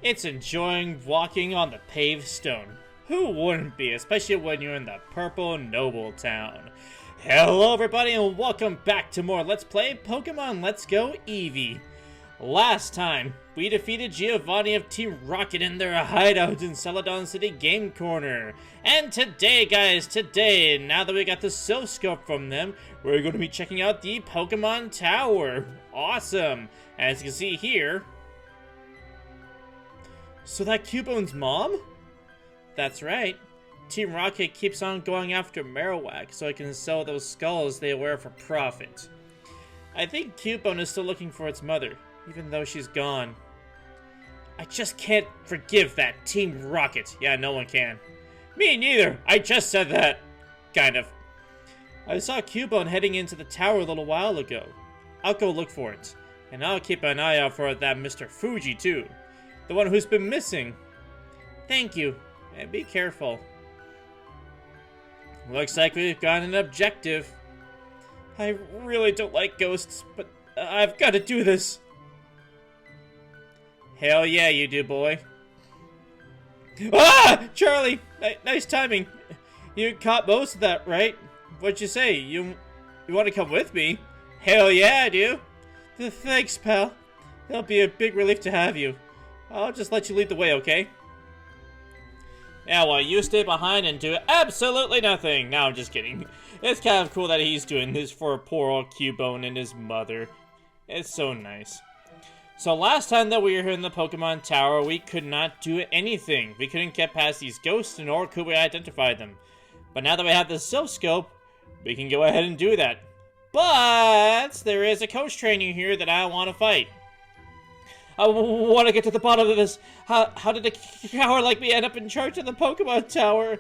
It's enjoying walking on the paved stone. Who wouldn't be, especially when you're in the Purple Noble Town? Hello everybody and welcome back to more Let's Play Pokemon Let's Go Eevee. Last time, we defeated Giovanni of Team Rocket in their hideout in Celadon City Game Corner. And today, guys, now that we got the Silph Scope from them, we're going to be checking out the Pokemon Tower. Awesome! As you can see here... So that Cubone's mom? That's right. Team Rocket keeps on going after Marowak so it can sell those skulls they wear for profit. I think Cubone is still looking for its mother, even though she's gone. I just can't forgive that Team Rocket. Yeah, no one can. Me neither. I just said that. Kind of. I saw Cubone heading into the tower a little while ago. I'll go look for it. And I'll keep an eye out for that Mr. Fuji too. The one who's been missing. Thank you. And be careful. Looks like we've got an objective. I really don't like ghosts, but I've got to do this. Hell yeah, you do, boy. Ah! Charlie! Nice timing. You caught most of that, right? What'd you say? You want to come with me? Hell yeah, I do. Thanks, pal. It'll be a big relief to have you. I'll just let you lead the way, okay? Yeah, well, you stay behind and do absolutely nothing. No, I'm just kidding. It's kind of cool that he's doing this for poor old Cubone and his mother. It's so nice. So last time that we were here in the Pokemon Tower, we could not do anything. We couldn't get past these ghosts, nor could we identify them. But now that we have the Silph Scope, we can go ahead and do that. But there is a coach trainer here that I want to fight. I want to get to the bottom of this. How did a coward like me end up in charge of the Pokemon Tower?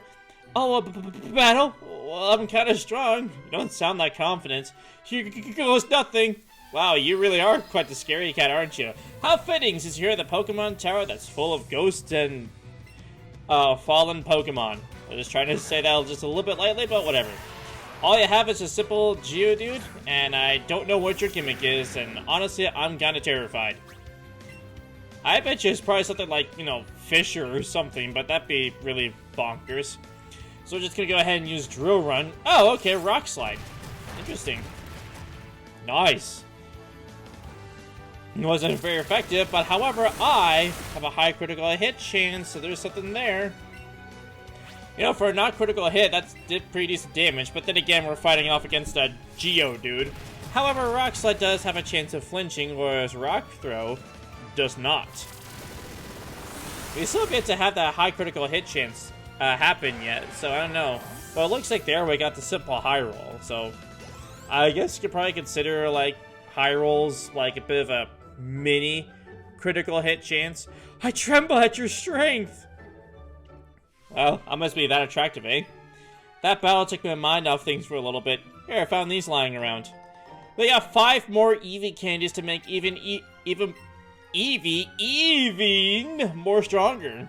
Oh, a battle? Well, I'm kind of strong. You don't sound that confident. Here goes nothing. Wow, you really are quite the scary cat, aren't you? How fitting, since you're the Pokemon Tower that's full of ghosts and fallen Pokemon. I'm just trying to say that just a little bit lightly, but whatever. All you have is a simple Geodude, and I don't know what your gimmick is, and honestly, I'm kind of terrified. I bet you it's probably something like, you know, Fisher or something, but that'd be really bonkers. So we're just gonna go ahead and use Drill Run. Oh, okay, Rock Slide. Interesting. Nice. It wasn't very effective, but however, I have a high critical hit chance, so there's something there. You know, for a not critical hit, that's did pretty decent damage, but then again, we're fighting off against a Geodude. However, Rock Slide does have a chance of flinching, whereas Rock Throw does not. We still get to have that high critical hit chance happen yet, so I don't know. But it looks like there we got the simple high roll, so I guess you could probably consider like high rolls like a bit of a mini critical hit chance. I tremble at your strength. Well, I must be that attractive, eh? That battle took my mind off things for a little bit. Here, I found these lying around. We got 5 more Eevee candies to make Eevee more stronger.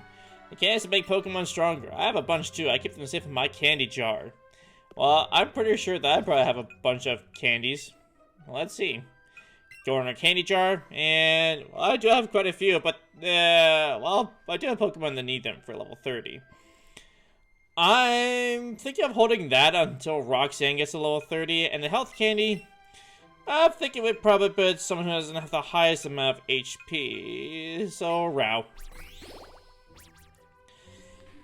The candies to make Pokemon stronger. I have a bunch too. I keep them safe in my candy jar. Well, I'm pretty sure that I probably have a bunch of candies. Well, let's see. Go in our candy jar, and well, I do have quite a few, but well, I do have Pokemon that need them for level 30. I'm thinking of holding that until Roxanne gets to level 30, and the health candy, I'm thinking we'd probably put someone who doesn't have the highest amount of HP, so Rao.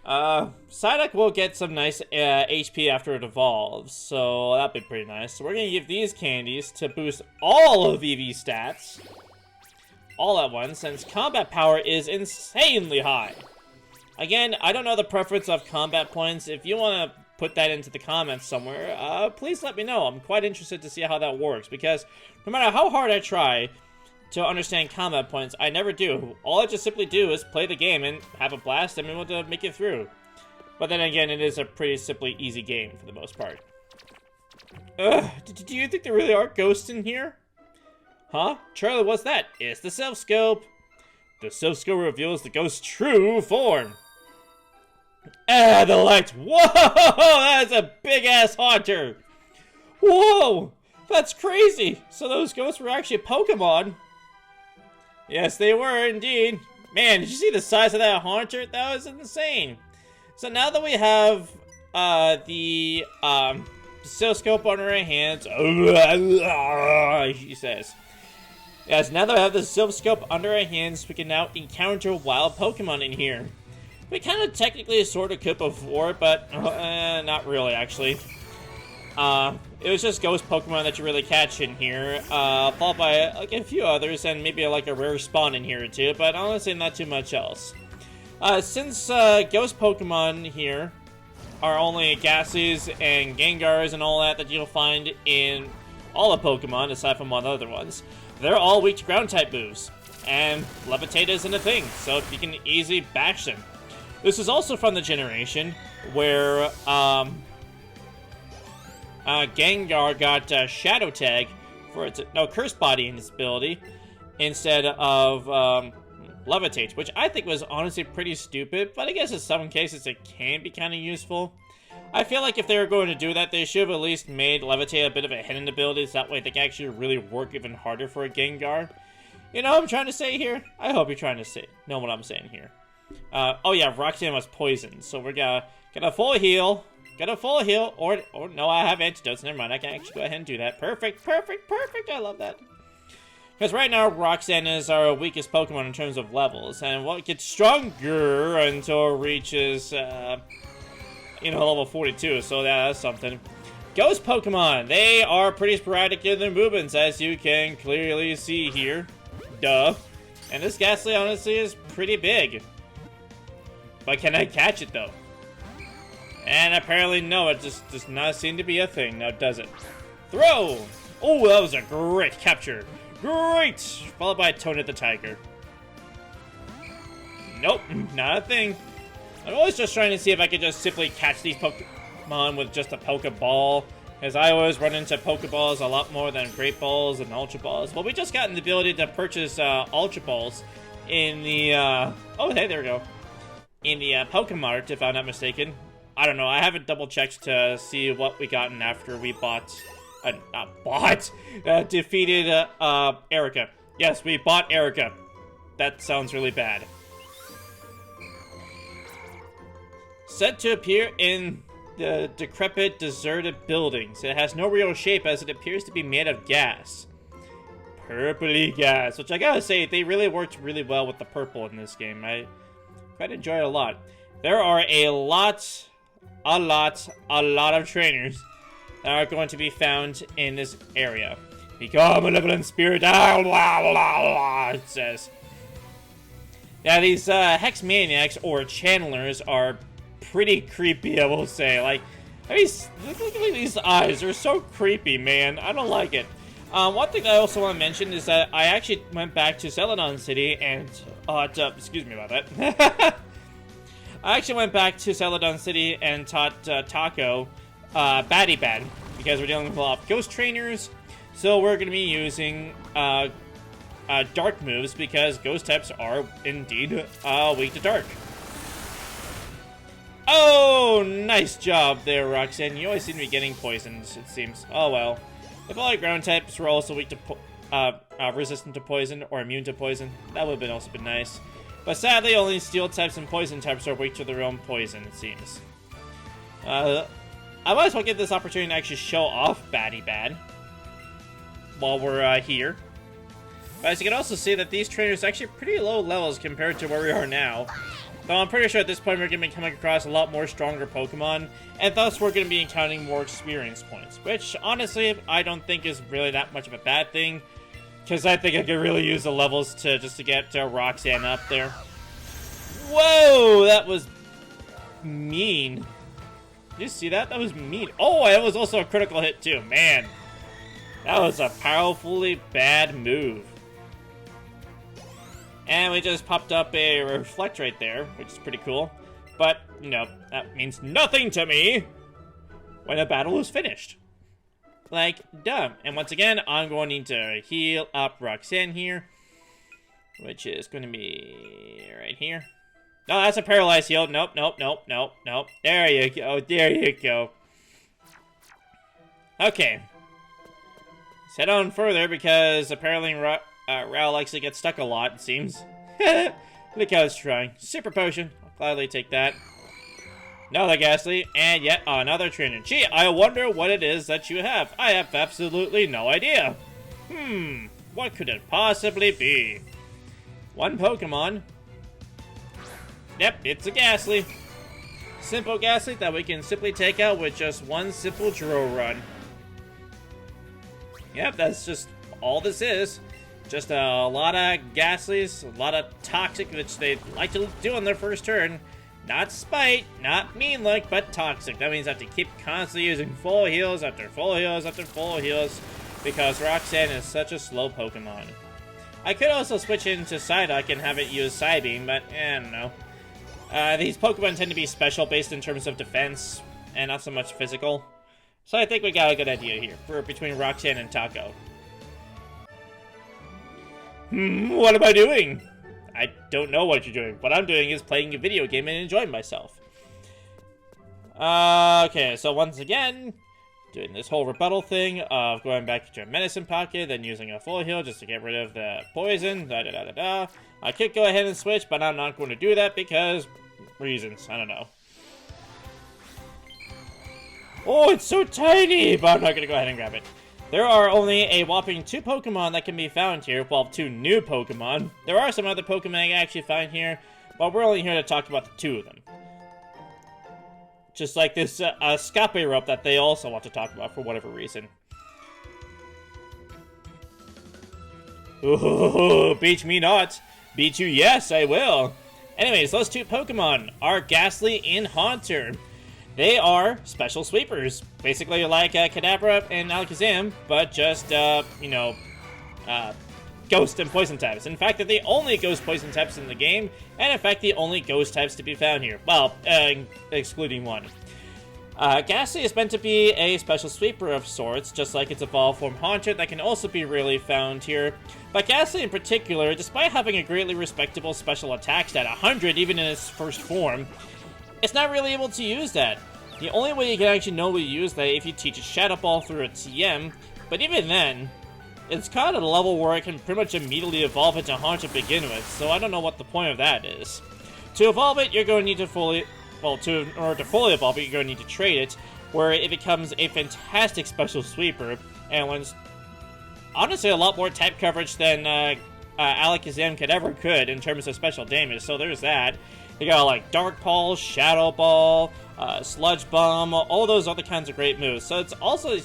Psyduck will get some nice HP after it evolves, so that'd be pretty nice. So we're gonna give these candies to boost all of Eevee's stats, all at once, since combat power is insanely high. Again, I don't know the preference of combat points. If you want to put that into the comments somewhere, please let me know. I'm quite interested to see how that works, because no matter how hard I try to understand combat points, I never do. All I just simply do is play the game and have a blast and be able to make it through. But then again, it is a pretty simply easy game for the most part. Do you think there really are ghosts in here? Huh? Charlie, what's that? It's the Silph Scope. The Silph Scope reveals the ghost's true form. Ah, the lights. Whoa, that's a big-ass haunter. Whoa, that's crazy. So those ghosts were actually Pokemon. Yes, they were indeed. Man, did you see the size of that haunter? That was insane. So now that we have the Silph Scope on our hands, he says. Yes, now that we have the Silph Scope under our hands, we can now encounter wild Pokemon in here. We kind of technically sort of could before, but not really, actually. It was just ghost Pokemon that you really catch in here, followed by like a few others, and maybe like a rare spawn in here or two, but honestly not too much else. Since ghost Pokemon here are only Ghastlies and Gengars and all that you'll find in all the Pokemon, aside from one other ones, they're all weak to ground-type moves, and Levitate isn't a thing, so you can easily bash them. This is also from the generation where Gengar got Shadow Tag for its Curse Body in its ability instead of Levitate, which I think was honestly pretty stupid, but I guess in some cases it can be kind of useful. I feel like if they were going to do that, they should have at least made Levitate a bit of a hidden ability, so that way they can actually really work even harder for a Gengar. You know what I'm trying to say here? I hope you're trying to know what I'm saying here. Oh yeah, Roxanne was poisoned, so we're gonna get a full heal. Got a full heal, or no, I have antidotes. Never mind, I can actually go ahead and do that. Perfect, perfect, perfect. I love that. Because right now, Roxanne is our weakest Pokemon in terms of levels, and what gets stronger until it reaches, level 42. So that's something. Ghost Pokemon, they are pretty sporadic in their movements, as you can clearly see here. Duh. And this Ghastly, honestly, is pretty big. But can I catch it, though? And apparently, no, it just does not seem to be a thing, now does it? Throw! Oh, that was a great capture. Great! Followed by Tonit the Tiger. Nope, not a thing. I'm always just trying to see if I could just simply catch these Pokemon with just a Pokeball. As I always run into Pokeballs a lot more than Great Balls and Ultra Balls. Well, we just got the ability to purchase Ultra Balls in the, oh, hey, there we go. In the Pokemart, if I'm not mistaken. I don't know, I haven't double-checked to see what we gotten after we defeated Erica. Yes, we bought Erica. That sounds really bad. Said to appear in the decrepit, deserted buildings. It has no real shape as it appears to be made of gas. Purpley gas, which I gotta say, they really worked really well with the purple in this game. I quite enjoy it a lot. There are a lot of trainers that are going to be found in this area. Become a malevolent spirit, it says. Now, these Hex Maniacs, or Channelers, are pretty creepy, I will say. Like, I mean, look at these eyes. They're so creepy, man. I don't like it. One thing I also want to mention is that I actually went back to Celadon City and... excuse me about that. I actually went back to Celadon City and taught Taco Batty Bad, because we're dealing with a lot of ghost trainers, so we're going to be using dark moves, because ghost types are indeed weak to dark. Oh, nice job there, Roxanne. You always seem to be getting poisoned, it seems. Oh well. If all the ground types were also weak to resistant to poison or immune to poison, that would have also been nice. But sadly, only steel types and poison types are weak to their own poison, it seems. I might as well get this opportunity to actually show off Batty Bad while we're here. But as you can also see that these trainers are actually pretty low levels compared to where we are now. Though I'm pretty sure at this point we're going to be coming across a lot more stronger Pokemon, and thus we're going to be encountering more experience points. Which, honestly, I don't think is really that much of a bad thing. Because I think I could really use the levels just to get Roxanne up there. Whoa, that was mean. Did you see that? That was mean. Oh, that was also a critical hit too. Man, that was a powerfully bad move. And we just popped up a Reflect right there, which is pretty cool. But, you know, that means nothing to me when a battle is finished. Like, dumb. And once again, I'm going to need to heal up Roxanne here, which is going to be right here. No, that's a paralyzed heal. Nope, nope, nope, nope, nope. There you go, there you go. Okay. Let's head on further, because apparently Ral likes to get stuck a lot, it seems. Look how it's trying. Super potion. I'll gladly take that. Another Ghastly, and yet another trainer. Gee, I wonder what it is that you have. I have absolutely no idea. What could it possibly be? One Pokemon. Yep, it's a Ghastly. Simple Ghastly that we can simply take out with just one simple drill run. Yep, that's just all this is. Just a lot of Ghastlies, a lot of Toxic, which they like to do on their first turn. Not spite, not mean-like, but toxic. That means I have to keep constantly using full heals after full heals after full heals because Roxanne is such a slow Pokemon. I could also switch into Psyduck and have it use Psybeam, but I don't know. These Pokemon tend to be special based in terms of defense and not so much physical. So I think we got a good idea here for between Roxanne and Taco. What am I doing? I don't know what you're doing. What I'm doing is playing a video game and enjoying myself. Okay, so once again, doing this whole rebuttal thing of going back to a medicine pocket, then using a full heal just to get rid of the poison, I could go ahead and switch, but I'm not going to do that because reasons. I don't know. Oh, it's so tiny, but I'm not going to go ahead and grab it. There are only a whopping 2 Pokemon that can be found here. Well, 2 new Pokemon. There are some other Pokemon I can actually find here, but we're only here to talk about the 2 of them. Just like this Scope rope that they also want to talk about for whatever reason. Ooh, beat me not. Beat you, yes, I will. Anyways, those 2 Pokemon are Ghastly and Haunter. They are special sweepers, basically like Kadabra and Alakazam, but just, ghost and poison types. In fact, they're the only ghost poison types in the game, and in fact, the only ghost types to be found here. Well, excluding one. Ghastly is meant to be a special sweeper of sorts, just like its evolved form Haunter that can also be rarely found here. But Ghastly in particular, despite having a greatly respectable special attack stat, 100 even in its first form, it's not really able to use that. The only way you can actually know to use that if you teach it Shadow Ball through a TM, but even then, it's kind of a level where it can pretty much immediately evolve into Haunter to begin with, so I don't know what the point of that is. To evolve it, you're going to need to in order to fully evolve it, you're going to need to trade it, where it becomes a fantastic special sweeper, and wins, honestly, a lot more type coverage than Alakazam could in terms of special damage, so there's that. You got like Dark Pulse, Shadow Ball, Sludge Bomb, all those other kinds of great moves. So it's also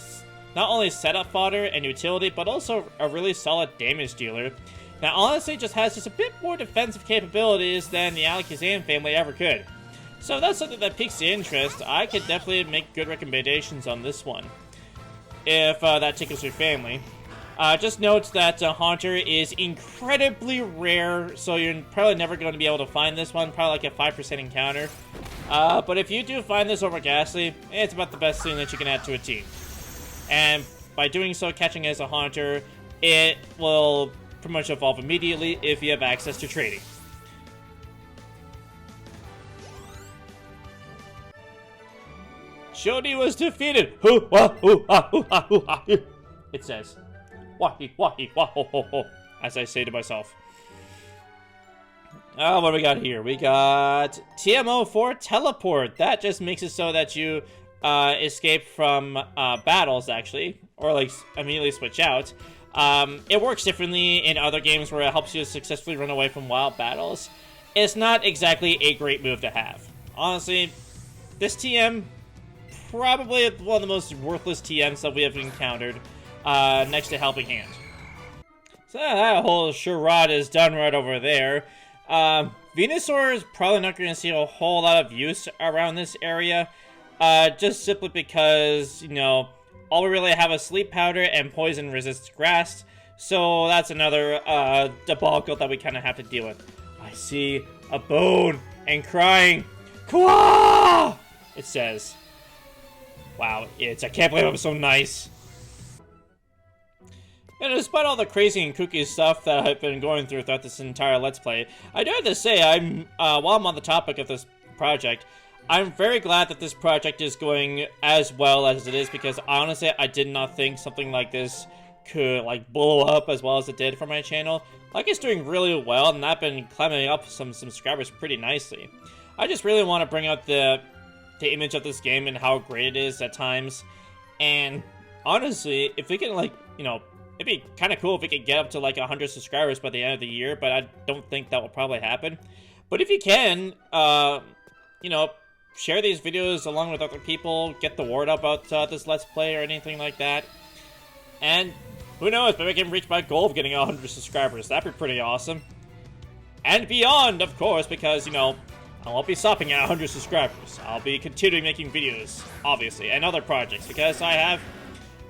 not only setup fodder and utility, but also a really solid damage dealer. Now honestly, just has just a bit more defensive capabilities than the Alakazam family ever could. So if that's something that piques the interest, I could definitely make good recommendations on this one, if that tickles your family. Just note that Haunter is incredibly rare, so you're probably never going to be able to find this one, probably like a 5% encounter. But if you do find this over Ghastly, it's about the best thing that you can add to a team. And by doing so, catching as a Haunter, it will pretty much evolve immediately if you have access to trading. Shodi was defeated! It says. Wahi, wahi, waho-ho-ho, as I say to myself. Oh, what do we got here? We got TMO for Teleport. That just makes it so that you escape from battles, actually, or like immediately switch out. It works differently in other games where it helps you successfully run away from wild battles. It's not exactly a great move to have. Honestly, this TM, probably one of the most worthless TMs that we have encountered. Next to Helping Hand. So that whole charade is done right over there. Venusaur is probably not going to see a whole lot of use around this area. Just simply because, all we really have is Sleep Powder and Poison resists Grass. So that's another debacle that we kind of have to deal with. I see a bone and crying. Kwa! It says. Wow, I can't believe I'm so nice. And despite all the crazy and kooky stuff that I've been going through throughout this entire Let's Play, I do have to say, while I'm on the topic of this project, I'm very glad that this project is going as well as it is, because honestly, I did not think something like this could like blow up as well as it did for my channel. Like, it's doing really well, and I've been climbing up some subscribers pretty nicely. I just really want to bring out the image of this game and how great it is at times. And honestly, if we can, like, you know, it'd be kind of cool if we could get up to like 100 subscribers by the end of the year, but I don't think that will probably happen. But if you can, you know, share these videos along with other people, get the word out about this Let's Play or anything like that. And who knows, maybe I can reach my goal of getting 100 subscribers. That'd be pretty awesome. And beyond, of course, because, you know, I won't be stopping at 100 subscribers. I'll be continuing making videos, obviously, and other projects, because I have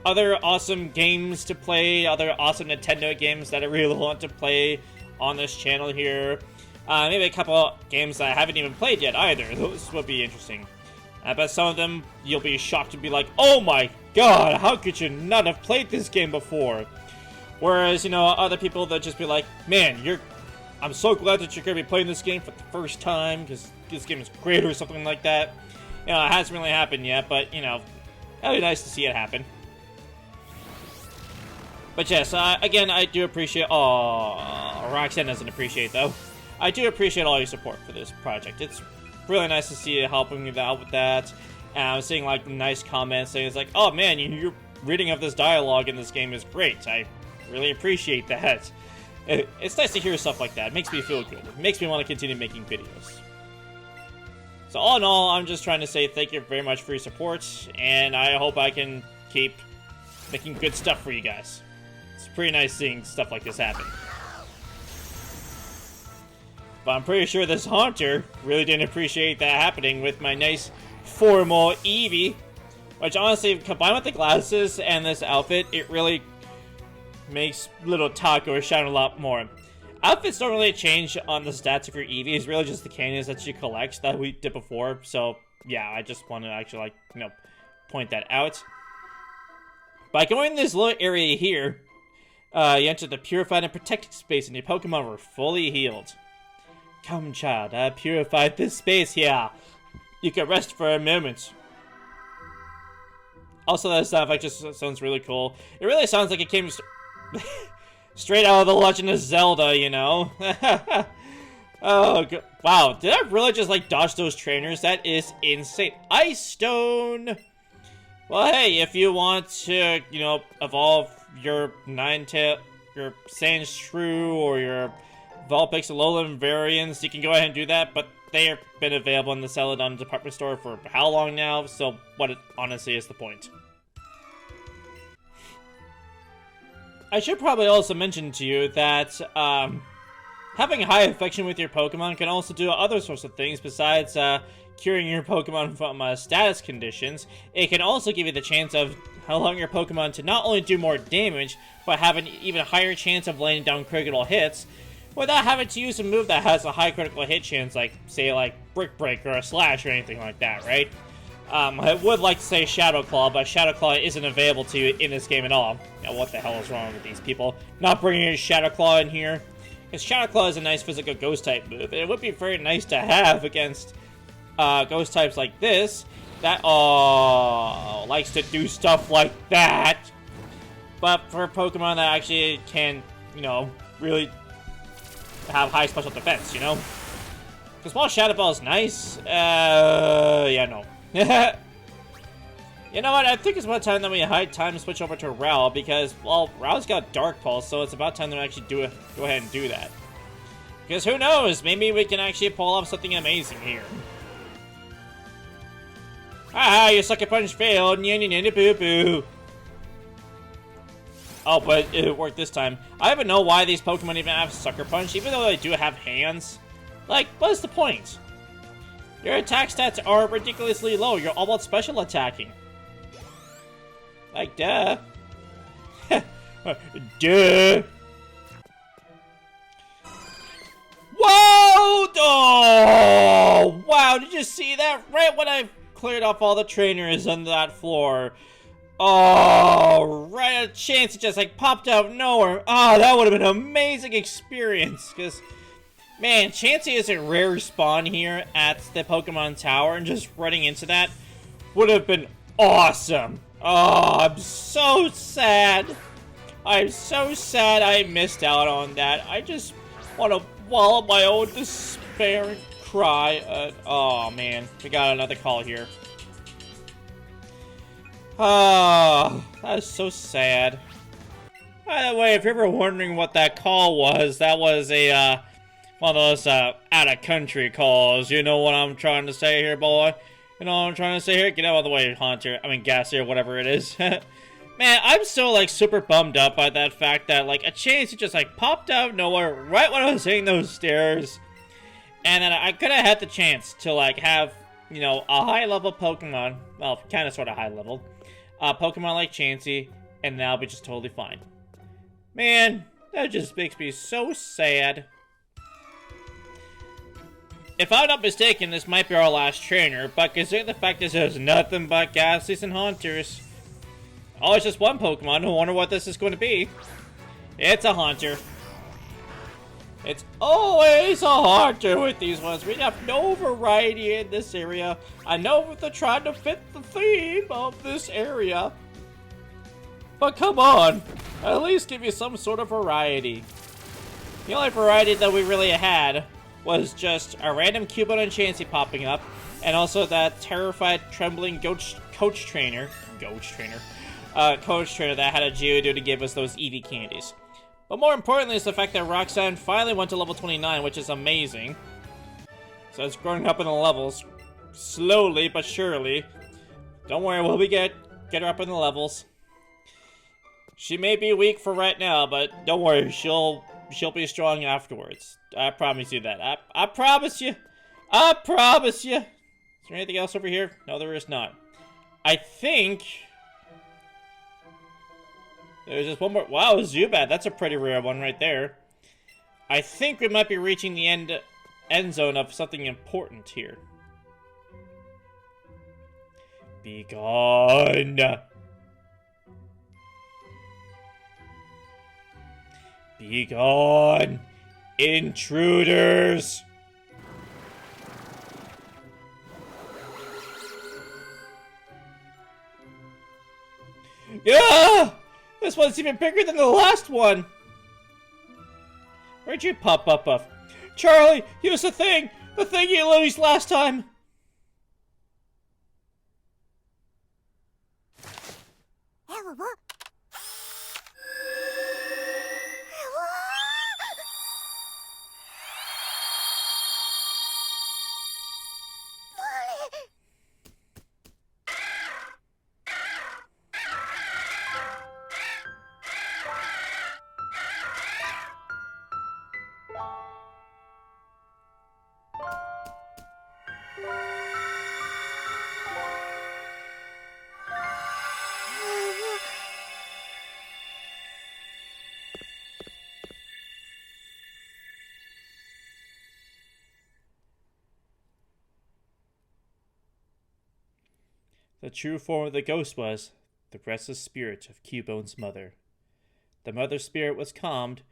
other awesome games to play, other awesome Nintendo games that I really want to play on this channel here. Maybe a couple games that I haven't even played yet either. Those would be interesting. I bet some of them you'll be shocked to be like, oh my god, how could you not have played this game before? Whereas, you know, other people that just be like, man, I'm so glad that you're going to be playing this game for the first time, because this game is great or something like that. You know, it hasn't really happened yet, but, you know, that'd be nice to see it happen. But yes, again, I do appreciate... Oh, Roxanne doesn't appreciate, though. I do appreciate all your support for this project. It's really nice to see you helping me out with that. And I'm seeing, like, nice comments saying, it's like, oh, man, your reading of this dialogue in this game is great. I really appreciate that. It's nice to hear stuff like that. It makes me feel good. It makes me want to continue making videos. So all in all, I'm just trying to say thank you very much for your support, and I hope I can keep making good stuff for you guys. It's pretty nice seeing stuff like this happen. But I'm pretty sure this Haunter really didn't appreciate that happening with my nice formal Eevee. Which honestly, combined with the glasses and this outfit, it really makes little Taco shine a lot more. Outfits don't really change on the stats of your Eevee. It's really just the candies that she collects that we did before. So yeah, I just want to actually, like, you know, point that out. By going in this little area here, you enter the purified and protected space, and your Pokemon were fully healed. Come, child, I purified this space here. You can rest for a moment. Also, that sound effect just sounds really cool. It really sounds like it came straight out of The Legend of Zelda, you know? Oh, God. Wow, did I really just, like, dodge those trainers? That is insane. Ice Stone! Well, hey, if you want to, you know, evolve your Ninetale, your Sandshrew, or your Vulpix Alolan variants, you can go ahead and do that, but they have been available in the Celadon department store for how long now? So what it honestly is the point? I should probably also mention to you that having high affection with your Pokemon can also do other sorts of things besides curing your Pokemon from status conditions. It can also give you the chance of allowing your Pokemon to not only do more damage, but have an even higher chance of laying down critical hits without having to use a move that has a high critical hit chance, like, say, like Brick Break or a Slash or anything like that, right? I would like to say Shadow Claw, but Shadow Claw isn't available to you in this game at all. Now, what the hell is wrong with these people? Not bringing in Shadow Claw in here. Because Shadow Claw is a nice physical Ghost-type move, and it would be very nice to have against Ghost types like this that likes to do stuff like that. But for Pokemon that actually can, you know, really have high special defense, you know? Because while Shadow Ball is nice, yeah, no. You know what, I think it's about time that we had time to switch over to Rao, because, well, Rao's got Dark Pulse, so it's about time to actually go ahead and do that. Because who knows, maybe we can actually pull off something amazing here. Haha, your Sucker Punch failed, boo-boo. Oh, but it worked this time. I don't even know why these Pokemon even have Sucker Punch, even though they do have hands. Like, what is the point? Your attack stats are ridiculously low. You're all about special attacking. Like, duh. Duh. Whoa! Oh! Wow, did you see that? Right when I cleared off all the trainers on that floor. Oh, right, a chance it just, like, popped out of nowhere. Oh, that would have been an amazing experience, because... Man, Chansey is a rare spawn here at the Pokemon Tower, and just running into that would have been awesome. Oh, I'm so sad. I'm so sad I missed out on that. I just want to wallow my own despair and cry. Oh man, we got another call here. Oh, that is so sad. By the way, if you're ever wondering what that call was, that was a, one of those, out-of-country calls. You know what I'm trying to say here, boy? You know what I'm trying to say here? Get out of the way, Haunter. I mean, Gassy or whatever it is. Man, I'm so, like, super bummed up by that fact that, like, a chance just, like, popped out of nowhere right when I was hitting those stairs. And then I could have had the chance to, like, have, you know, a high-level Pokemon. Well, kind of sort of high-level. Pokemon like Chansey, and now be just totally fine. Man, that just makes me so sad. If I'm not mistaken, this might be our last trainer, but considering the fact that there's nothing but Ghastlies and Haunters. Oh, it's just one Pokemon. I wonder what this is going to be. It's a Haunter. It's always a Haunter with these ones. We have no variety in this area. I know they're trying to fit the theme of this area. But come on, at least give me some sort of variety. The only variety that we really had was just a random Cubone and Chansey popping up, and also that terrified, trembling coach trainer that had a Geodude to give us those Eevee candies. But more importantly is the fact that Roxanne finally went to level 29, which is amazing. So it's growing up in the levels, slowly but surely. Don't worry, we'll get her up in the levels. She may be weak for right now, but don't worry, she'll be strong afterwards. I promise you that. I promise you. I promise you. Is there anything else over here? No, there is not. I think there's just one more. Wow, Zubat. That's a pretty rare one right there. I think we might be reaching the end zone of something important here. Be gone. Be gone, intruders! Yeah! This one's even bigger than the last one! Where'd you pop up of? Charlie, use the thing! The thing you used last time! The true form of the ghost was the restless spirit of Cubone's mother. The mother's spirit was calmed,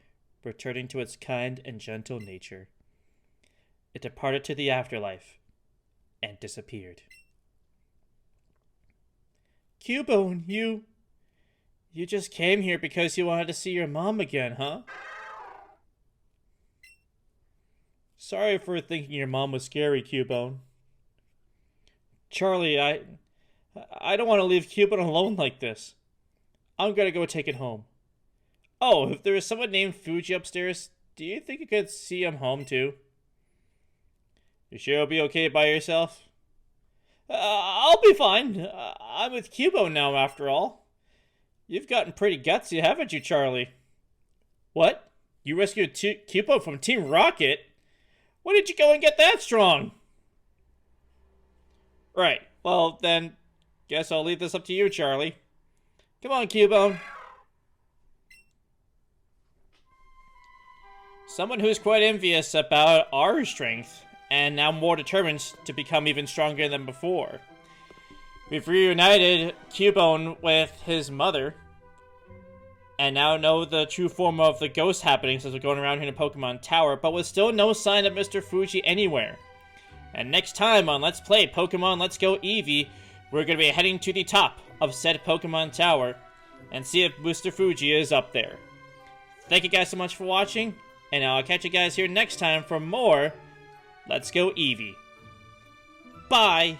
returning to its kind and gentle nature. It departed to the afterlife and disappeared. Cubone, you just came here because you wanted to see your mom again, huh? Sorry for thinking your mom was scary, Cubone. Charlie, I don't want to leave Cubone alone like this. I'm gonna go take it home. Oh, if there is someone named Fuji upstairs, do you think you could see him home too? You sure you'll be okay by yourself? I'll be fine. I'm with Cubone now, after all. You've gotten pretty gutsy, haven't you, Charlie? What? You rescued Cubone from Team Rocket? When did you go and get that strong? Right. Well, then, guess I'll leave this up to you, Charlie. Come on, Cubone. Someone who's quite envious about our strength, and now more determined to become even stronger than before. We've reunited Cubone with his mother, and now know the true form of the ghost happenings as we're going around here in Pokemon Tower, but with still no sign of Mr. Fuji anywhere. And next time on Let's Play Pokemon Let's Go Eevee, we're going to be heading to the top of said Pokemon Tower, and see if Mr. Fuji is up there. Thank you guys so much for watching, and I'll catch you guys here next time for more Let's Go Eevee. Bye!